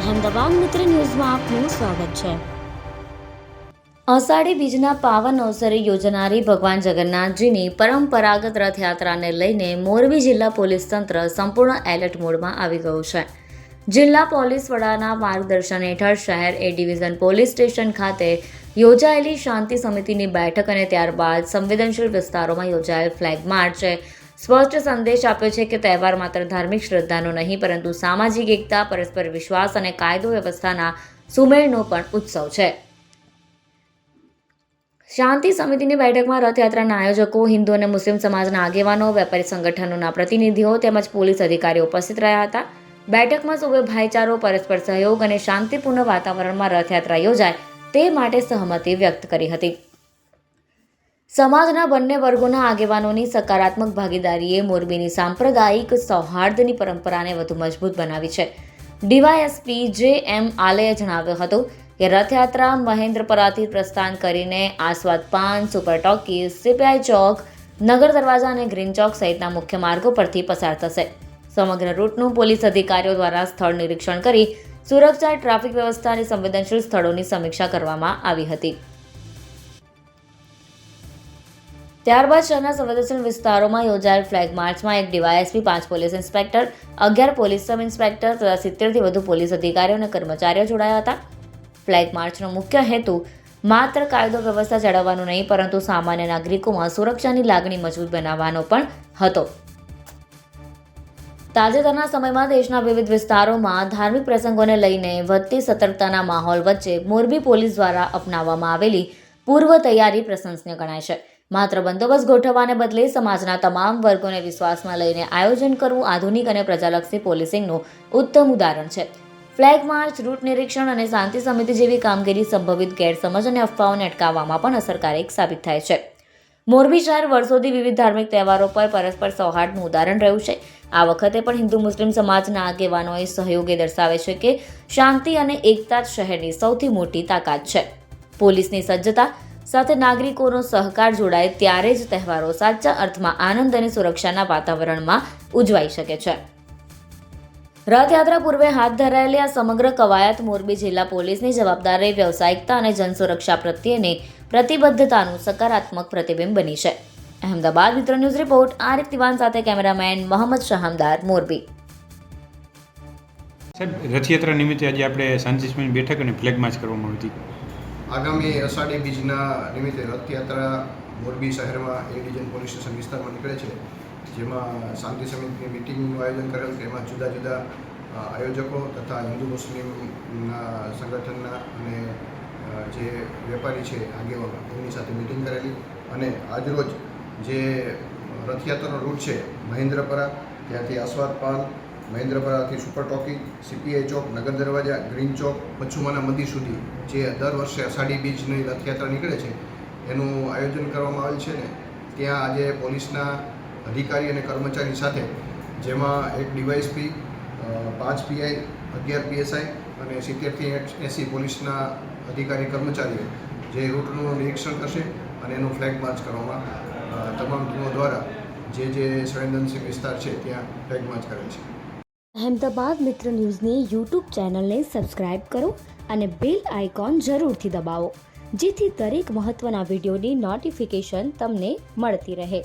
અહેમદાબાદ મિત્ર ન્યૂઝમાં આપનું સ્વાગત છે। અષાઢી બીજના પાવન અવસરે યોજાનારી ભગવાન જગન્નાથજીની પરંપરાગત રથયાત્રાને લઈને મોરબી જિલ્લા પોલીસ તંત્ર સંપૂર્ણ એલર્ટ મોડમાં આવી ગયું છે। જિલ્લા પોલીસ વડાના માર્ગદર્શન હેઠળ શહેર એ ડિવિઝન પોલીસ સ્ટેશન ખાતે યોજાયેલી શાંતિ સમિતિની બેઠક અને ત્યારબાદ સંવેદનશીલ વિસ્તારોમાં યોજાયેલ ફ્લેગ માર્ચે સ્પષ્ટ સંદેશ આપ્યો છે કે તહેવાર માત્ર ધાર્મિક શ્રદ્ધાનો નહીં પરંતુ સામાજિક એકતા, પરસ્પર વિશ્વાસ અને કાયદો વ્યવસ્થાના સુમેળનો પણ ઉત્સવ છે। શાંતિ સમિતિની બેઠકમાં રથયાત્રાના આયોજકો, હિન્દુ અને મુસ્લિમ સમાજના આગેવાનો, વેપારી સંગઠનોના પ્રતિનિધિઓ તેમજ પોલીસ અધિકારીઓ ઉપસ્થિત રહ્યા હતા। બેઠકમાં સૌએ ભાઈચારો, પરસ્પર સહયોગ અને શાંતિપૂર્ણ વાતાવરણમાં રથયાત્રા યોજાય તે માટે સહમતિ વ્યક્ત કરી હતી। સમાજના બંને વર્ગોના આગેવાનોની સકારાત્મક ભાગીદારીએ મોરબીની સાંપ્રદાયિક સૌહાર્દની પરંપરાને વધુ મજબૂત બનાવી છે। ડીવાયએસપી જે.એમ. આલેએ જણાવ્યું હતું કે રથયાત્રા મહેન્દ્રપરાથી પ્રસ્થાન કરીને આસ્વાદ પાન, સુપર ટોકીઝ, સીપીઆઈ ચોક, નગર દરવાજા અને ગ્રીન ચોક સહિતના મુખ્ય માર્ગો પરથી પસાર થશે। સમગ્ર રૂટનું પોલીસ અધિકારીઓ દ્વારા સ્થળ નિરીક્ષણ કરી સુરક્ષા, ટ્રાફિક વ્યવસ્થાની સંવેદનશીલ સ્થળોની સમીક્ષા કરવામાં આવી હતી। ત્યારબાદ શહેરના સંવેદનશીલ વિસ્તારોમાં યોજાયેલ ફ્લેગ માર્ચમાં એક DYSP, 5 police inspector, 11 police sub inspector તથા 70થી વધુ પોલીસ અધિકારીઓ અને કર્મચારીઓ જોડાયા હતા। ફ્લેગ માર્ચનો મુખ્ય હેતુ માત્ર કાયદો વ્યવસ્થા જાળવવાનો નહીં પરંતુ સામાન્ય નાગરિકોમાં સુરક્ષાની લાગણી મજબૂત બનાવવાનો પણ હતો। તાજેતરના સમયમાં દેશના વિવિધ વિસ્તારોમાં ધાર્મિક પ્રસંગોને લઈને વધતી સતર્કતાના માહોલ વચ્ચે મોરબી પોલીસ દ્વારા અપનાવવામાં આવેલી પૂર્વ તૈયારી પ્રશંસનીય ગણાય છે। માત્ર બંદોબસ્ત ગોઠવવાને બદલે સમાજના તમામ વર્ગોને વિશ્વાસમાં લઈને આયોજન કરવું આધુનિક અને પ્રજાલક્ષી પોલીસિંગનું ઉત્તમ ઉદાહરણ છે। ફ્લેગ માર્ચ, રૂટ નિરીક્ષણ અને શાંતિ સમિતિ જેવી કામગીરી સંભવિત ગેરસમજ અને અફવાઓને અટકાવવામાં પણ અસરકારક સાબિત થાય છે। મોરબી શહેર વર્ષોથી વિવિધ ધાર્મિક તહેવારો પર પરસ્પર સૌહાર્દનું ઉદાહરણ રહ્યું છે। આ વખતે પણ હિન્દુ મુસ્લિમ સમાજના આગેવાનોએ સહયોગે દર્શાવે છે કે શાંતિ અને એકતા જ શહેરની સૌથી મોટી તાકાત છે। પોલીસની સજ્જતા સાથે નાગરિકોનો સહકાર જોડાય ત્યારે જ તહેવારો સાચા અર્થમાં આનંદ અને સુરક્ષાના વાતાવરણમાં ઉજવાઈ શકે છે। રથયાત્રા પૂર્વે હાથ ધરાયેલી આ સમગ્ર કવાયત મોરબી જિલ્લા પોલીસની જવાબદારી, વ્યવસાયિકતા અને જનસુરક્ષા પ્રત્યેની પ્રતિબદ્ધતાનું સકારાત્મક પ્રતિબિંબ બની છે। અહેમદાબાદ મિત્ર ન્યૂઝ રિપોર્ટ આરિફ દિવાન સાથે કેમેરામેન મોહમ્મદ શાહમદાર, મોરબી। સાહેબ, રથયાત્રા નિમિત્તે આજે આપણે શાંતિ સમિતિની બેઠક અને ફ્લેગ માર્ચ કરવામાં આવી હતી। આગામી અષાઢી બીજના નિમિત્તે રથયાત્રા મોરબી શહેરમાં એ ડિવિઝન પોલીસ સ્ટેશન વિસ્તારમાં નીકળે છે, જેમાં શાંતિ સમિતિની મિટિંગનું આયોજન કરેલ છે। એમાં જુદા જુદા આયોજકો તથા હિન્દુ મુસ્લિમના સંગઠનના અને જે વેપારી છે આગેવાનો એમની સાથે મિટિંગ કરેલી અને આજરોજ જે રથયાત્રાનો રૂટ છે મહેન્દ્રપરા, ત્યાંથી આસ્વાદ પાન, મહેન્દ્રપરાથી સુપર ટોકી, સીપીઆઈ ચોક, નગર દરવાજા, ગ્રીન ચોક, બચ્ચુમાના મંદિર સુધી જે દર વર્ષે અષાઢી બીજની રથયાત્રા નીકળે છે એનું આયોજન કરવામાં આવેલ છે ને ત્યાં આજે પોલીસના અધિકારી અને કર્મચારી સાથે, જેમાં એક ડીવાયએસપી, 5 પીઆઈ, 11 પીએસઆઈ અને 70થી 80 પોલીસના અધિકારી કર્મચારીઓ જે રૂટનું નિરીક્ષણ કરશે અને એનું ફ્લેગ માર્ચ કરવામાં તમામ ટીમો દ્વારા જે સંવેદનશીલ વિસ્તાર છે ત્યાં ફ્લેગ માર્ચ કરેલ છે। અહેમદાબાદ મિત્ર ન્યૂઝની યુટ્યુબ ચેનલને સબસ્ક્રાઇબ કરો અને બેલ આઇકોન જરૂરથી દબાવો જેથી દરેક મહત્ત્વના વિડીયોની નોટિફિકેશન તમને મળતી રહે।